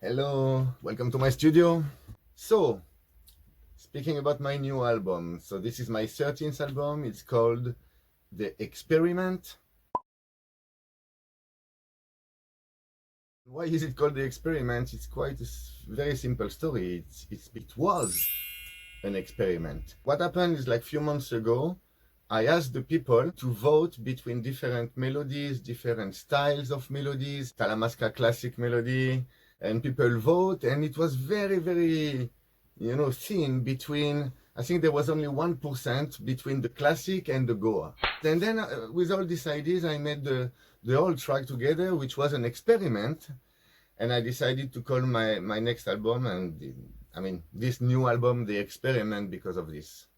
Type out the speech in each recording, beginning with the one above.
Hello, welcome to my studio. So, speaking about my new album, so this is my 13th album. It's called The Experiment. Why is it called The Experiment? It's quite a very simple story. It was an experiment. What happened is, like a few months ago, I asked the people to vote between different melodies, different styles of melodies, Talamasca classic melody, and people vote, and it was very, thin between, I think there was only 1% between the classic and the Goa. And then with all these ideas, I made the whole track together, which was an experiment, and I decided to call my next album, and this new album, The Experiment, because of this.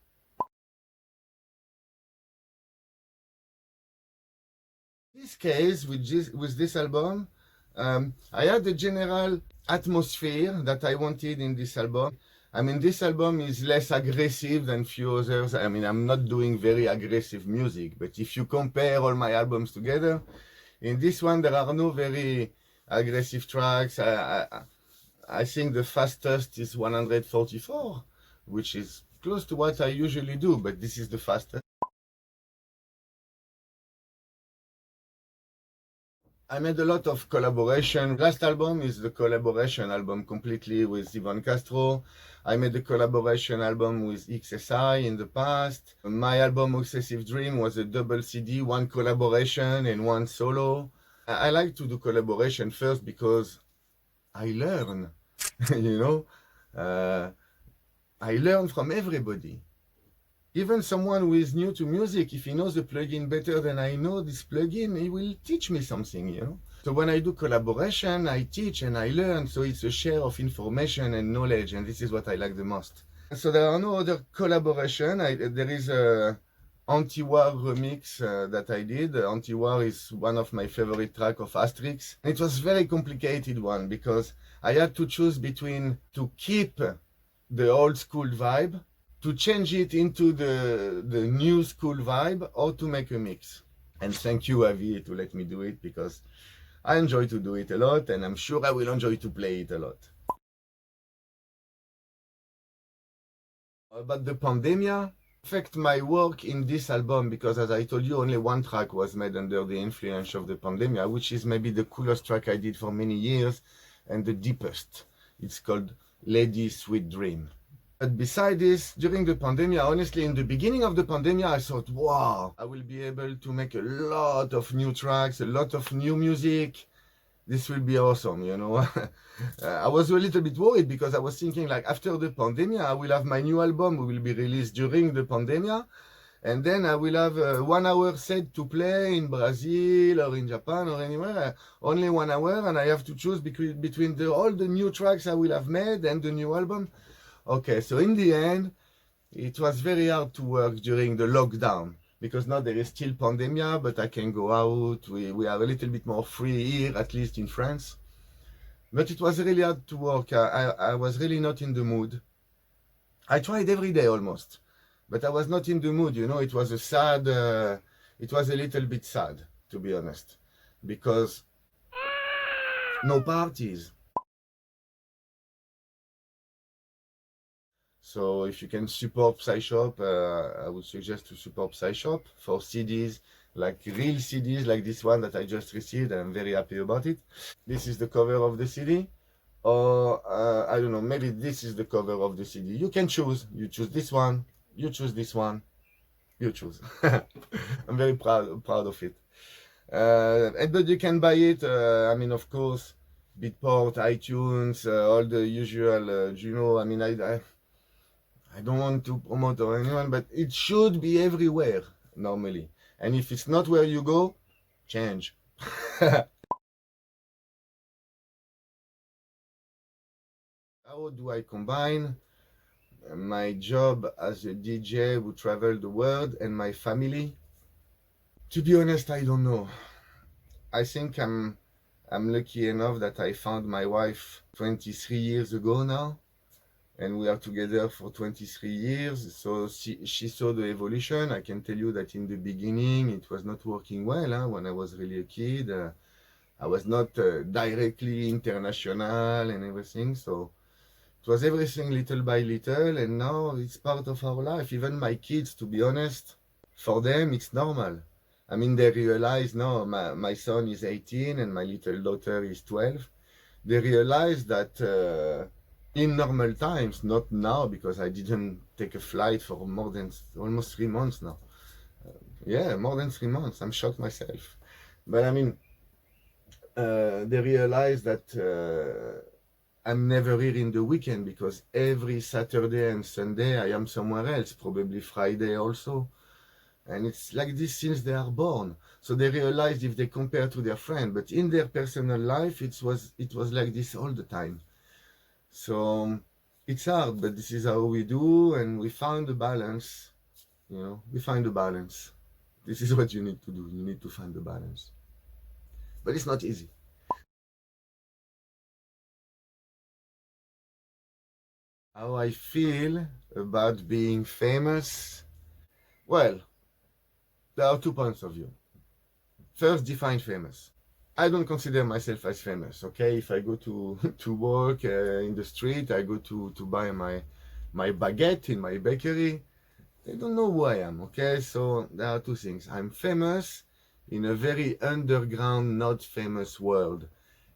In this case, with this album, I had the general atmosphere that I wanted in this album. This album is less aggressive than few others. I'm not doing very aggressive music, but if you compare all my albums together, in this one there are no very aggressive tracks. I think the fastest is 144, which is close to what I usually do, but this is the fastest. I made a lot of collaboration. Last album is the collaboration album completely with Ivan Castro. I made a collaboration album with XSI in the past. My album Obsessive Dream was a double CD, one collaboration and one solo. I like to do collaboration first because I learn, you know. I learn from everybody. Even someone who is new to music, if he knows the plugin better than I know this plugin, he will teach me something. So when I do collaboration, I teach and I learn, so it's a share of information and knowledge, and this is what I like the most. So there are no other collaboration. There is a Anti-War remix that I did. Anti-War is one of my favorite tracks of Asterix. It was a very complicated one because I had to choose between to keep the old school vibe, to change it into the new school vibe, or to make a mix. And thank you, Avi, to let me do it, because I enjoy to do it a lot, and I'm sure I will enjoy to play it a lot. About the pandemia, affect my work in this album, because as I told you, only one track was made under the influence of the pandemia, which is maybe the coolest track I did for many years, and the deepest. It's called Lady Sweet Dream. But beside this, during the pandemic, honestly, in the beginning of the pandemic, I thought, wow, I will be able to make a lot of new tracks, a lot of new music. This will be awesome. I was a little bit worried because I was thinking, like, after the pandemic, I will have my new album, will be released during the pandemic, and then I will have a 1 hour set to play in Brazil or in Japan or anywhere, only 1 hour, and I have to choose between all the new tracks I will have made and the new album. Okay, so in the end, it was very hard to work during the lockdown, because now there is still pandemia, but I can go out. We are a little bit more free here, at least in France. But it was really hard to work. I was really not in the mood. I tried every day almost, but I was not in the mood. It was it was a little bit sad, to be honest, because no parties. So if you can support PsyShop, I would suggest to support PsyShop for CDs, like real CDs like this one that I just received. I'm very happy about it. This is the cover of the CD, or I don't know, maybe this is the cover of the CD. You can choose. You choose this one, you choose this one, you choose. I'm very proud of it. But you can buy it, of course, Beatport, iTunes, all the usual, I don't want to promote or anyone, but it should be everywhere normally. And if it's not where you go, change. How do I combine my job as a DJ who travel the world and my family? To be honest, I don't know. I think I'm lucky enough that I found my wife 23 years ago now, and we are together for 23 years. So she saw the evolution. I can tell you that in the beginning it was not working well when I was really a kid. I was not directly international and everything, so it was everything little by little, and now it's part of our life. Even my kids, to be honest, for them it's normal. I mean, they realize now, my son is 18 and my little daughter is 12. They realize that in normal times, not now because I didn't take a flight for more than almost 3 months now. Yeah, more than 3 months. I'm shocked myself. But I mean, they realize that I'm never here in the weekend because every Saturday and Sunday I am somewhere else, probably Friday also. And it's like this since they are born. So they realized if they compare to their friend, but in their personal life, it was like this all the time. So it's hard, but this is how we do, and we found a balance. We find a balance. This is what you need to do. You need to find the balance. But it's not easy. How I feel about being famous? Well, there are 2 points of view. First, define famous. I don't consider myself as famous, okay? If I go to to work in the street, I go to buy my baguette in my bakery, they don't know who I am, okay? So there are two things. I'm famous in a very underground, not famous world,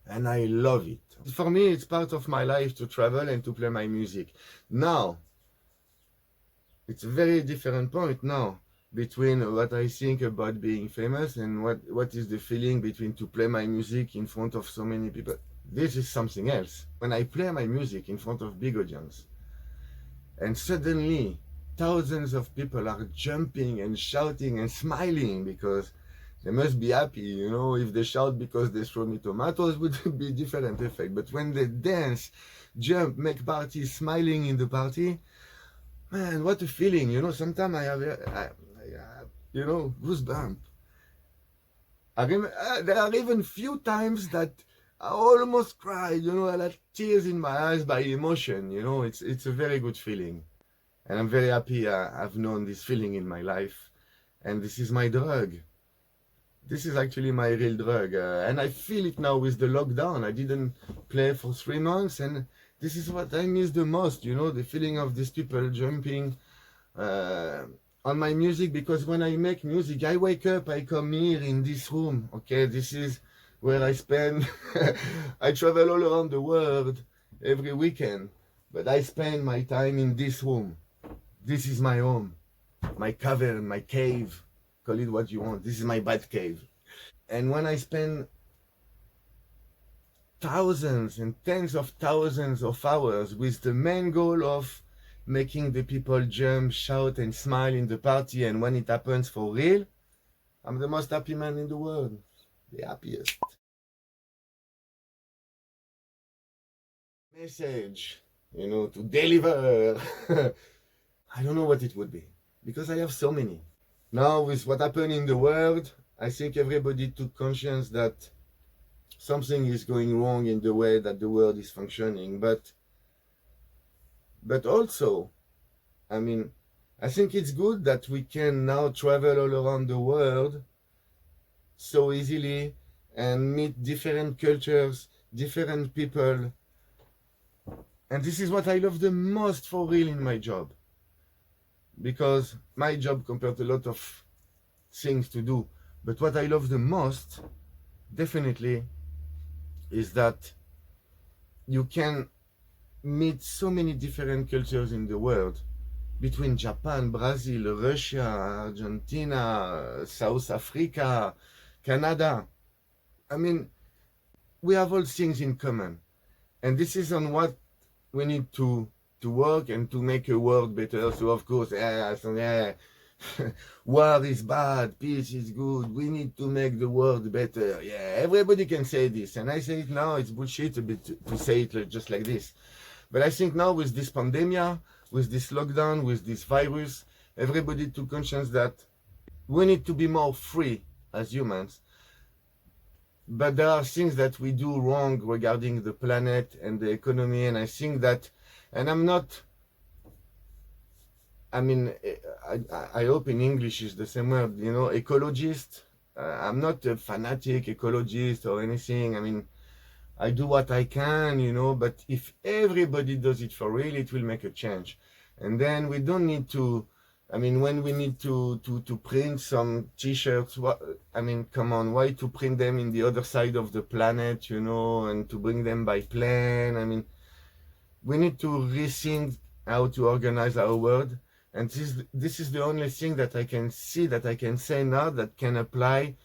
and I love it. For me, it's part of my life to travel and to play my music. Now, it's a very different point now between what I think about being famous and what is the feeling between to play my music in front of so many people. This is something else. When I play my music in front of big audience, and suddenly thousands of people are jumping and shouting and smiling because they must be happy, if they shout because they throw me tomatoes would be different effect. But when they dance, jump, make party, smiling in the party, man, what a feeling, sometimes I have, goosebumps. There are even few times that I almost cried, I had tears in my eyes by emotion, it's a very good feeling. And I'm very happy I've known this feeling in my life. And this is my drug. This is actually my real drug. And I feel it now with the lockdown. I didn't play for 3 months. And this is what I miss the most, the feeling of these people jumping uh, on my music. Because when I make music, I wake up, I come here in this room. Okay, this is where I spend. I travel all around the world every weekend. But I spend my time in this room. This is my home, my cavern, my cave. Call it what you want. This is my bat cave. And when I spend thousands and tens of thousands of hours with the main goal of making the people jump, shout, and smile in the party, and when it happens for real, I'm the most happy man in the world. The happiest. Message, to deliver. I don't know what it would be because I have so many. Now, with what happened in the world, I think everybody took conscience that something is going wrong in the way that the world is functioning. But also, I mean, I think it's good that we can now travel all around the world so easily and meet different cultures, different people. And this is what I love the most for real in my job. Because my job compared to a lot of things to do. But what I love the most, definitely, is that you can meet so many different cultures in the world between Japan, Brazil, Russia, Argentina, South Africa, Canada. I mean, we have all things in common. And this is on what we need to work and to make a world better. So, of course, war is bad, peace is good, we need to make the world better. Yeah, everybody can say this. And I say it now, it's bullshit a bit to say it just like this. But I think now with this pandemic, with this lockdown, with this virus, everybody took conscience that we need to be more free as humans. But there are things that we do wrong regarding the planet and the economy. And I think that, and I'm not, I mean, I hope in English is the same word, ecologist. I'm not a fanatic ecologist or anything. I mean, I do what I can, you know, but if everybody does it for real, it will make a change. And then we don't need to, I mean, when we need to print some t-shirts, I mean, come on, why to print them in the other side of the planet, you know, and to bring them by plane? I mean, we need to rethink how to organize our world. And this is the only thing that I can see, that I can say now, that can apply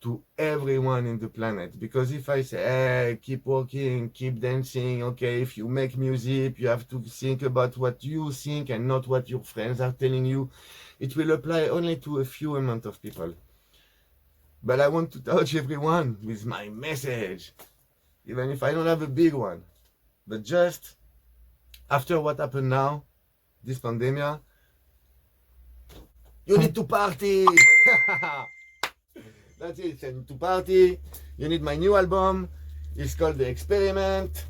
to everyone in the planet. Because if I say, hey, keep walking, keep dancing, okay, if you make music, you have to think about what you think and not what your friends are telling you. It will apply only to a few amount of people. But I want to touch everyone with my message, even if I don't have a big one. But just after what happened now, this pandemic, you need to party. That's it. And to party, you need my new album. It's called The Experiment.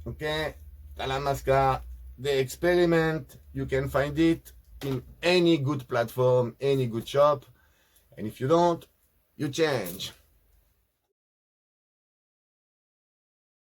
Okay, Talamasca, The Experiment. You can find it in any good platform, any good shop. And if you don't, you change.